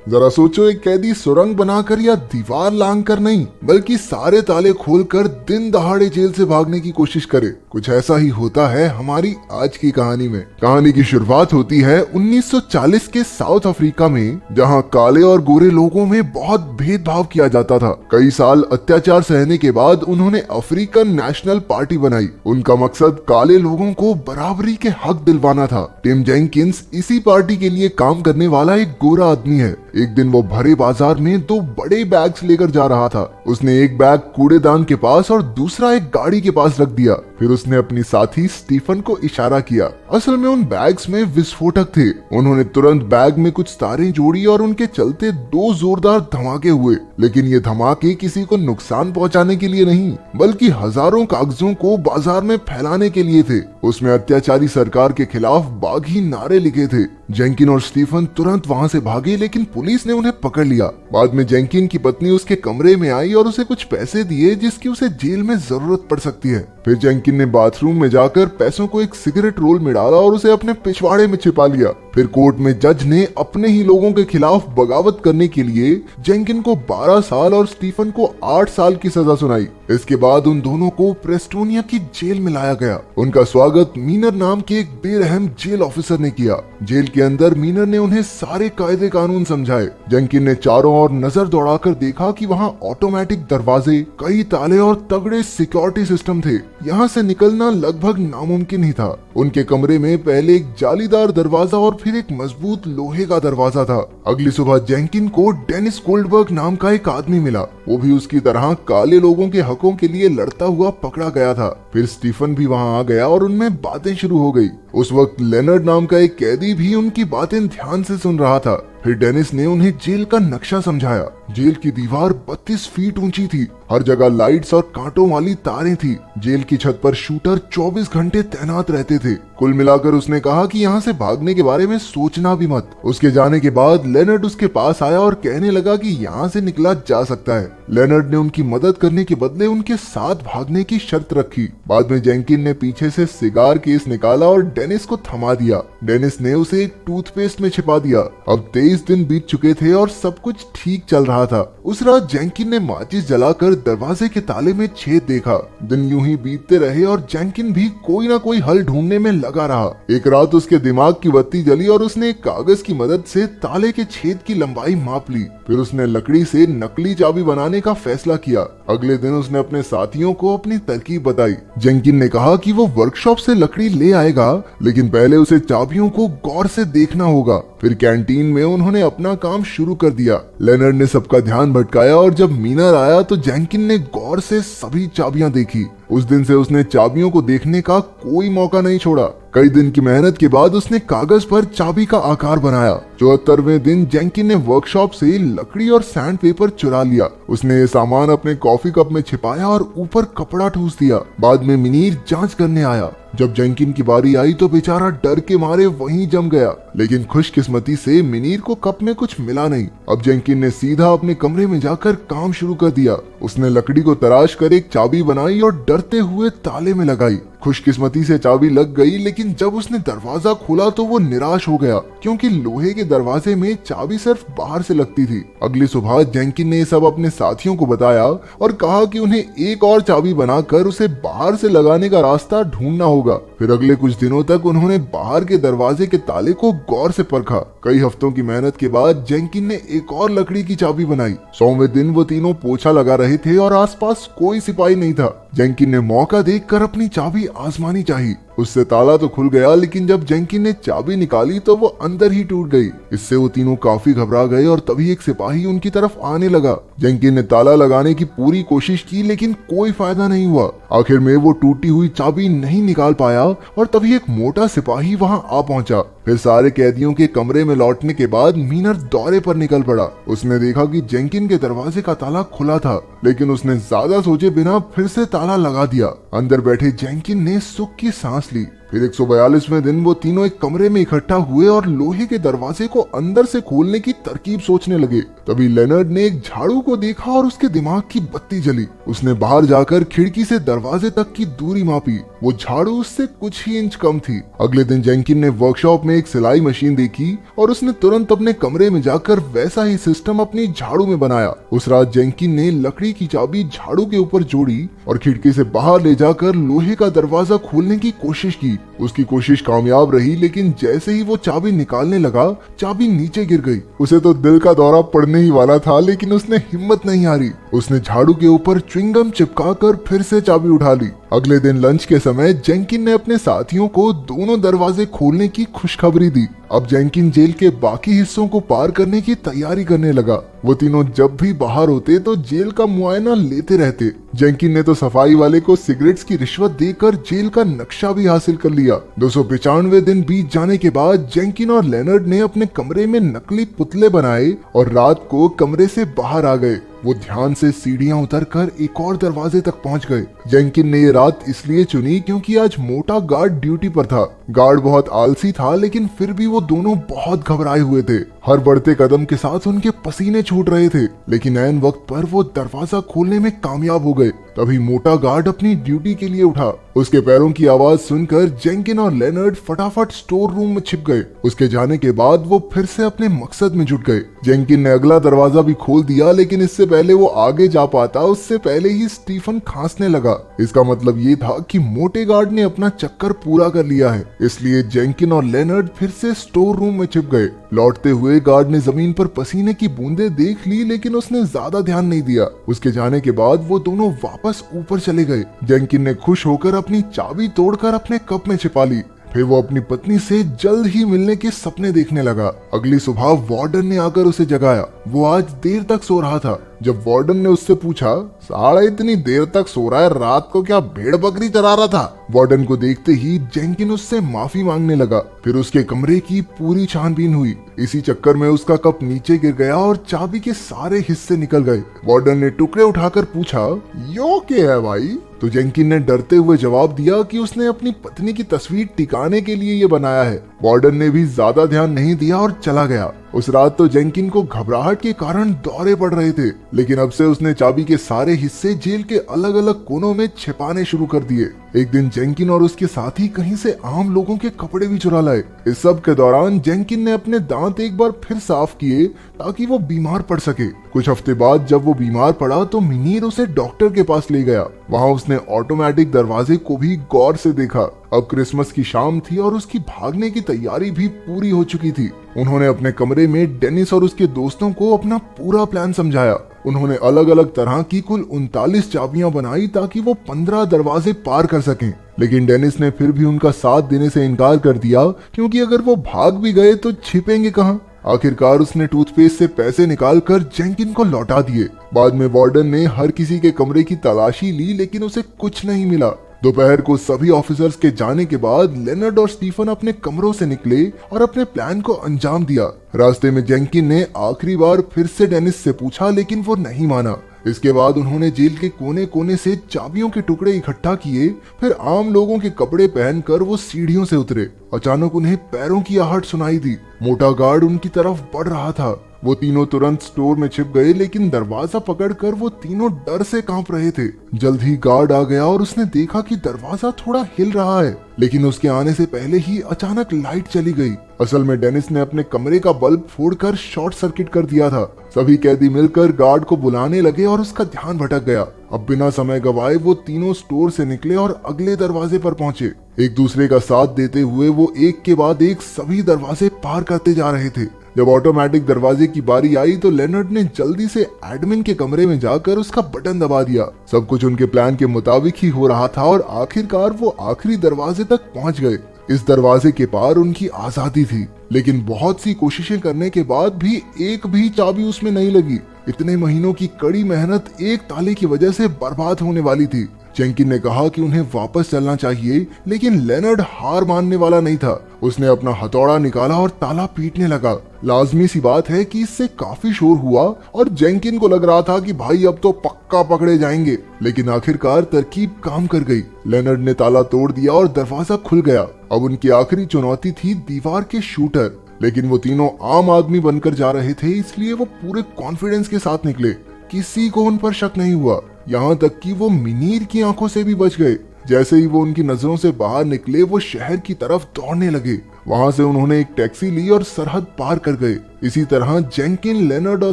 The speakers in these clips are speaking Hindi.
जरा सोचो, एक कैदी सुरंग बनाकर या दीवार लांघकर नहीं बल्कि सारे ताले खोलकर दिन दहाड़े जेल से भागने की कोशिश करे। कुछ ऐसा ही होता है हमारी आज की कहानी में। कहानी की शुरुआत होती है 1940 के साउथ अफ्रीका में, जहां काले और गोरे लोगों में बहुत भेदभाव किया जाता था। कई साल अत्याचार सहने के बाद उन्होंने अफ्रीकन नेशनल पार्टी बनाई। उनका मकसद काले लोगों को बराबरी के हक दिलवाना था। टिम जेंकिंस इसी पार्टी के लिए काम करने वाला एक गोरा आदमी है। एक दिन वो भरे बाजार में दो बड़े बैग्स लेकर जा रहा था। उसने एक बैग कूड़ेदान के पास और दूसरा एक गाड़ी के पास रख दिया। फिर उसने अपनी साथी स्टीफन को इशारा किया। असल में उन बैग्स में विस्फोटक थे। उन्होंने तुरंत बैग में कुछ तारें जोड़ी और उनके चलते दो जोरदार धमाके हुए। लेकिन ये धमाके किसी को नुकसान पहुंचाने के लिए नहीं बल्कि हजारों कागजों को बाजार में फैलाने के लिए थे। उसमें अत्याचारी सरकार के खिलाफ बागी नारे लिखे थे। जेंकिन और स्टीफन तुरंत वहां से भागे, लेकिन पुलिस ने उन्हें पकड़ लिया। बाद में जेंकिन की पत्नी उसके कमरे में आई और उसे कुछ पैसे दिए जिसकी उसे जेल में जरूरत पड़ सकती है। फिर जेंकिन ने बाथरूम में जाकर पैसों को एक सिगरेट रोल में डाला और उसे अपने पिछवाड़े में छिपा लिया। फिर कोर्ट में जज ने अपने ही लोगों के खिलाफ बगावत करने के लिए जेंकिन को 12 साल और स्टीफन को 8 साल की सजा सुनाई। इसके बाद उन दोनों को प्रेस्टोनिया की जेल में लाया गया। उनका स्वागत मीनर नाम के एक बेरहम जेल ऑफिसर ने किया। जेल के अंदर मीनर ने उन्हें सारे कायदे कानून समझाए। जेंकिन ने चारों ओर नजर दौड़ाकर देखा कि वहाँ ऑटोमेटिक दरवाजे, कई ताले और तगड़े सिक्योरिटी सिस्टम थे। यहाँ से निकलना लगभग नामुमकिन ही था। उनके कमरे में पहले एक जालीदार दरवाजा और फिर एक मजबूत लोहे का दरवाजा था। अगली सुबह जेंकिन को डेनिस गोल्डबर्ग नाम का एक आदमी मिला। वो भी उसकी तरह काले लोगों के हकों के लिए लड़ता हुआ पकड़ा गया था। फिर स्टीफन भी वहां आ गया और उनमें बातें शुरू हो गई। उस वक्त लेनर्ड नाम का एक कैदी भी उनकी बातें ध्यान से सुन रहा था। फिर डेनिस ने उन्हें जेल का नक्शा समझाया। जेल की दीवार 32 फीट ऊंची थी। हर जगह लाइट्स और कांटों वाली तारें थी। जेल की छत पर शूटर 24 घंटे तैनात रहते थे। कुल मिलाकर उसने कहा कि यहाँ से भागने के बारे में सोचना भी मत। उसके जाने के बाद लेनर्ड उसके पास आया और कहने लगा कि यहाँ से निकला जा सकता है। लेनर्ड ने उनकी मदद करने के बदले उनके साथ भागने की शर्त रखी। बाद में जेंकिन ने पीछे से सिगार केस निकाला और डेनिस को थमा दिया। डेनिस ने उसे एक टूथपेस्ट में छिपा दिया। अब 23 दिन बीत चुके थे और सब कुछ ठीक चल रहा था। उस रात जेंकिन ने माचिस जलाकर दरवाजे के ताले में छेद देखा। दिन यूं ही बीतते रहे और जेंकिन भी कोई ना कोई हल ढूंढने में लगा रहा। एक रात उसके दिमाग की बत्ती जली और उसने एक कागज की मदद से ताले के छेद की लंबाई माप ली। फिर उसने लकड़ी से नकली चाबी बनाने का फैसला किया। अगले दिन उसने अपने साथियों को अपनी तरकीब बताई। जेंकिन ने कहा कि वो वर्कशॉप से लकड़ी ले आएगा, लेकिन पहले उसे चाबियों को गौर से देखना होगा। फिर कैंटीन में उन्होंने अपना काम शुरू कर दिया। लेनर्ड ने सबका ध्यान भटकाया और जब मीनर आया तो जेंकिन ने गौर से सभी चाबियां देखी। उस दिन से उसने चाबियों को देखने का कोई मौका नहीं छोड़ा। कई दिन की मेहनत के बाद उसने कागज पर चाबी का आकार बनाया। 74वें दिन जेंकिन ने वर्कशॉप से लकड़ी और सैंड पेपर चुरा लिया। उसने ये सामान अपने कॉफी कप में छिपाया और ऊपर कपड़ा ठूस दिया। बाद में मिनीर जांच करने आया। जब जेंकिन की बारी आई तो बेचारा डर के मारे वहीं जम गया, लेकिन खुशकिस्मती से मिनीर को कप में कुछ मिला नहीं। अब जेंकिन ने सीधा अपने कमरे में जाकर काम शुरू कर दिया। उसने लकड़ी को तराश कर एक चाबी बनाई और डरते हुए ताले में लगाई। खुशकिस्मती से चाबी लग गई, लेकिन जब उसने दरवाजा खोला तो वो निराश हो गया, क्योंकि लोहे के दरवाजे में चाबी सिर्फ बाहर से लगती थी। अगली सुबह जेंकिन ने सब अपने साथियों को बताया और कहा कि उन्हें एक और चाबी बनाकर उसे बाहर से लगाने का रास्ता ढूंढना होगा। फिर अगले कुछ दिनों तक उन्होंने बाहर के दरवाजे के ताले को गौर से परखा। कई हफ्तों की मेहनत के बाद जेंकिन ने एक और लकड़ी की चाबी बनाई। 100वें दिन वो तीनों पोछा लगा रहे थे और आसपास कोई सिपाही नहीं था। जेंकिन ने मौका देखकर अपनी चाबी आजमानी चाहिए। उससे ताला तो खुल गया, लेकिन जब जेंकिन ने चाबी निकाली तो वो अंदर ही टूट गई। इससे वो तीनों काफी घबरा गए और तभी एक सिपाही उनकी तरफ आने लगा। जेंकिन ने ताला लगाने की पूरी कोशिश की, लेकिन कोई फायदा नहीं हुआ। आखिर में वो टूटी हुई चाबी नहीं निकाल पाया और तभी एक मोटा सिपाही वहां आ पहुंचा। फिर सारे कैदियों के कमरे में लौटने के बाद मीनर दौरे पर निकल पड़ा। उसने देखा कि जेंकिन के दरवाजे का ताला खुला था, लेकिन उसने ज्यादा सोचे बिना फिर से ताला लगा दिया। अंदर बैठे जेंकिन ने सुख की सांस ली। फिर 142वें दिन वो तीनों एक कमरे में इकट्ठा हुए और लोहे के दरवाजे को अंदर से खोलने की तरकीब सोचने लगे। तभी लेनर्ड ने एक झाड़ू को देखा और उसके दिमाग की बत्ती जली। उसने बाहर जाकर खिड़की से दरवाजे तक की दूरी मापी। वो झाड़ू उससे कुछ ही इंच कम थी। अगले दिन जेंकिन ने वर्कशॉप में एक सिलाई मशीन देखी और उसने तुरंत अपने कमरे में जाकर वैसा ही सिस्टम अपनी झाड़ू में बनाया। उस रात जेंकिन ने लकड़ी की चाबी झाड़ू के ऊपर जोड़ी और खिड़की से बाहर ले जाकर लोहे का दरवाजा खोलने की कोशिश की। उसकी कोशिश कामयाब रही, लेकिन जैसे ही वो चाबी निकालने लगा, चाबी नीचे गिर गई। उसे तो दिल का दौरा पड़ने ही वाला था, लेकिन उसने हिम्मत नहीं हारी। उसने झाड़ू के ऊपर च्युइंगम चिपकाकर फिर से चाबी उठा ली। अगले दिन लंच के समय जेंकिन ने अपने साथियों को दोनों दरवाजे खोलने की खुशखबरी दी। अब जेंकिन जेल के बाकी हिस्सों को पार करने की तैयारी करने लगा। वो तीनों जब भी बाहर होते तो जेल का मुआयना लेते रहते। जेंकिन ने तो सफाई वाले को सिगरेट्स की रिश्वत देकर जेल का नक्शा भी हासिल कर लिया। 295 दिन बीत जाने के बाद जेंकिन और लेनर्ड ने अपने कमरे में नकली पुतले बनाए और रात को कमरे से बाहर आ गए। वो ध्यान से सीढ़ियां उतरकर एक और दरवाजे तक पहुंच गए। जेंकिन ने ये रात इसलिए चुनी क्योंकि आज मोटा गार्ड ड्यूटी पर था। गार्ड बहुत आलसी था, लेकिन फिर भी वो दोनों बहुत घबराए हुए थे। हर बढ़ते कदम के साथ उनके पसीने छूट रहे थे, लेकिन ऐन वक्त पर वो दरवाजा खोलने में कामयाब हो गए। तभी मोटा गार्ड अपनी ड्यूटी के लिए उठा। उसके पैरों की आवाज सुनकर जेंकिन और लेनर्ड फटाफट स्टोर रूम में छिप गए। उसके जाने के बाद वो फिर से अपने मकसद में जुट गए। जेंकिन ने अगला दरवाजा भी खोल दिया, लेकिन इससे पहले वो आगे जा पाता उससे पहले ही स्टीफन खांसने लगा। इसका मतलब ये था कि मोटे गार्ड ने अपना चक्कर पूरा कर लिया है। इसलिए जेंकिन और लेनर्ड फिर से स्टोर रूम में छिप गए। लौटते हुए गार्ड ने जमीन पर पसीने की बूंदें देख ली, लेकिन उसने ज्यादा ध्यान नहीं दिया। उसके जाने के बाद वो दोनों वापस ऊपर चले गए। जेंकिन ने खुश होकर अपनी चाबी तोड़कर अपने कप में छिपा ली। फिर वो अपनी पत्नी से जल्द ही मिलने के सपने देखने लगा। अगली सुबह वार्डन ने आकर उसे जगाया। वो आज देर तक सो रहा था। जब वार्डन ने उससे पूछा, साला इतनी देर तक सो रहा है, रात को क्या भेड़ बकरी चरा रहा था? वार्डन को देखते ही जेंकिन उससे माफी मांगने लगा। फिर उसके कमरे की पूरी छानबीन हुई। इसी चक्कर में उसका कप नीचे गिर गया और चाबी के सारे हिस्से निकल गए। वार्डन ने टुकड़े उठाकर पूछा, यो क्या है भाई? तो जेंकिन ने डरते हुए जवाब दिया कि उसने अपनी पत्नी की तस्वीर टिकाने के लिए ये बनाया है। वार्डन ने भी ज्यादा ध्यान नहीं दिया और चला गया। उस रात तो जेंकिन को घबराहट के कारण दौरे पड़ रहे थे, लेकिन अब से उसने चाबी के सारे हिस्से जेल के अलग अलग कोनों में छिपाने शुरू कर दिए। एक दिन जेंकिन और उसके साथी कहीं से आम लोगों के कपड़े भी चुरा लाए। इस सब के दौरान जेंकिन ने अपने दांत एक बार फिर साफ किए ताकि वो बीमार पड़ सके। कुछ हफ्ते बाद जब वो बीमार पड़ा तो मिनीर उसे डॉक्टर के पास ले गया। वहाँ उसने ऑटोमेटिक दरवाजे को भी गौर से देखा। अब क्रिसमस की शाम थी और उसकी भागने की तैयारी भी पूरी हो चुकी थी। उन्होंने अपने कमरे में डेनिस और उसके दोस्तों को अपना पूरा प्लान समझाया। उन्होंने अलग अलग तरह की कुल 39 चाबियां बनाई ताकि वो 15 दरवाजे पार कर सकें। लेकिन डेनिस ने फिर भी उनका साथ देने से इनकार कर दिया, क्योंकि अगर वो भाग भी गए तो छिपेंगे कहाँ। आखिरकार उसने टूथपेस्ट से पैसे निकालकर जेंकिन को लौटा दिए। बाद में वार्डन ने हर किसी के कमरे की तलाशी ली, लेकिन उसे कुछ नहीं मिला। दोपहर को सभी ऑफिसर्स के जाने के बाद लेनर्ड और स्टीफन अपने कमरों से निकले और अपने प्लान को अंजाम दिया। रास्ते में जेंकिन ने आखिरी बार फिर से डेनिस से पूछा, लेकिन वो नहीं माना। इसके बाद उन्होंने जेल के कोने कोने से चाबियों के टुकड़े इकट्ठा किए। फिर आम लोगों के कपड़े पहनकर वो सीढ़ियों से उतरे। अचानक उन्हें पैरों की आहट सुनाई दी। मोटा गार्ड उनकी तरफ बढ़ रहा था। वो तीनों तुरंत स्टोर में छिप गए, लेकिन दरवाजा पकड़कर वो तीनों डर से कांप रहे थे। जल्द ही गार्ड आ गया और उसने देखा कि दरवाजा थोड़ा हिल रहा है, लेकिन उसके आने से पहले ही अचानक लाइट चली गई। असल में डेनिस ने अपने कमरे का बल्ब फोड़कर शॉर्ट सर्किट कर दिया था। सभी कैदी मिलकर गार्ड को बुलाने लगे और उसका ध्यान भटक गया। अब बिना समय गवाए वो तीनों स्टोर से निकले और अगले दरवाजे पर पहुंचे। एक दूसरे का साथ देते हुए वो एक के बाद एक सभी दरवाजे पार करते जा रहे थे। जब ऑटोमेटिक दरवाजे की बारी आई तो लेनर्ड ने जल्दी से एडमिन के कमरे में जाकर उसका बटन दबा दिया। सब कुछ उनके प्लान के मुताबिक ही हो रहा था और आखिरकार वो आखिरी दरवाजे तक पहुंच गए। इस दरवाजे के पार उनकी आजादी थी, लेकिन बहुत सी कोशिशें करने के बाद भी एक भी चाबी उसमें नहीं लगी। इतने महीनों की कड़ी मेहनत एक ताले की वजह से बर्बाद होने वाली थी। जेंकिन ने कहा कि उन्हें वापस चलना चाहिए, लेकिन लेनर्ड हार मानने वाला नहीं था। उसने अपना हथौड़ा निकाला और ताला पीटने लगा। लाजमी सी बात है कि इससे काफी शोर हुआ और जेंकिन को लग रहा था कि भाई अब तो पक्का पकड़े जाएंगे, लेकिन आखिरकार तरकीब काम कर गई। लेनर्ड ने ताला तोड़ दिया और दरवाजा खुल गया। अब उनकी आखिरी चुनौती थी दीवार के शूटर, लेकिन वो तीनों आम आदमी बनकर जा रहे थे, इसलिए वो पूरे कॉन्फिडेंस के साथ निकले। किसी को उन पर शक नहीं हुआ, यहाँ तक कि वो मिनीर की आंखों से भी बच गए। जैसे ही वो उनकी नजरों से बाहर निकले, वो शहर की तरफ दौड़ने लगे। वहां से उन्होंने एक टैक्सी ली और सरहद पार कर गए। इसी तरह जेंकिन, लेनर्ड और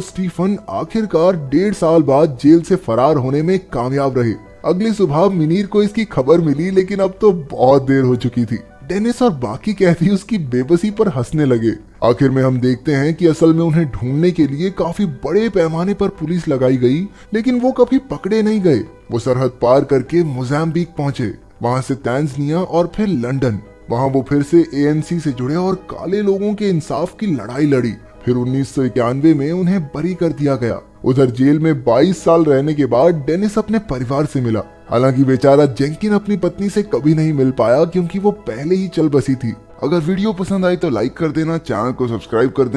स्टीफन आखिरकार 1.5 साल बाद जेल से फरार होने में कामयाब रहे। अगली सुबह मिनीर को इसकी खबर मिली, लेकिन अब तो बहुत देर हो चुकी थी। डेनिस और बाकी कैदी उसकी बेबसी पर हंसने लगे। आखिर में हम देखते हैं कि असल में उन्हें ढूंढने के लिए काफी बड़े पैमाने पर पुलिस लगाई गई, लेकिन वो कभी पकड़े नहीं गए। वो सरहद पार करके मोजाम्बिक पहुंचे, वहां से तंजानिया और फिर लंदन। वहां वो फिर से ANC से जुड़े और काले लोगों के इंसाफ की लड़ाई लड़ी। फिर 1991 में उन्हें बरी कर दिया गया। उधर जेल में 22 साल रहने के बाद डेनिस अपने परिवार से मिला। हालांकि बेचारा जेंकिन अपनी पत्नी से कभी नहीं मिल पाया, क्योंकि वो पहले ही चल बसी थी। अगर वीडियो पसंद आई तो लाइक कर देना, चैनल को सब्सक्राइब कर देना।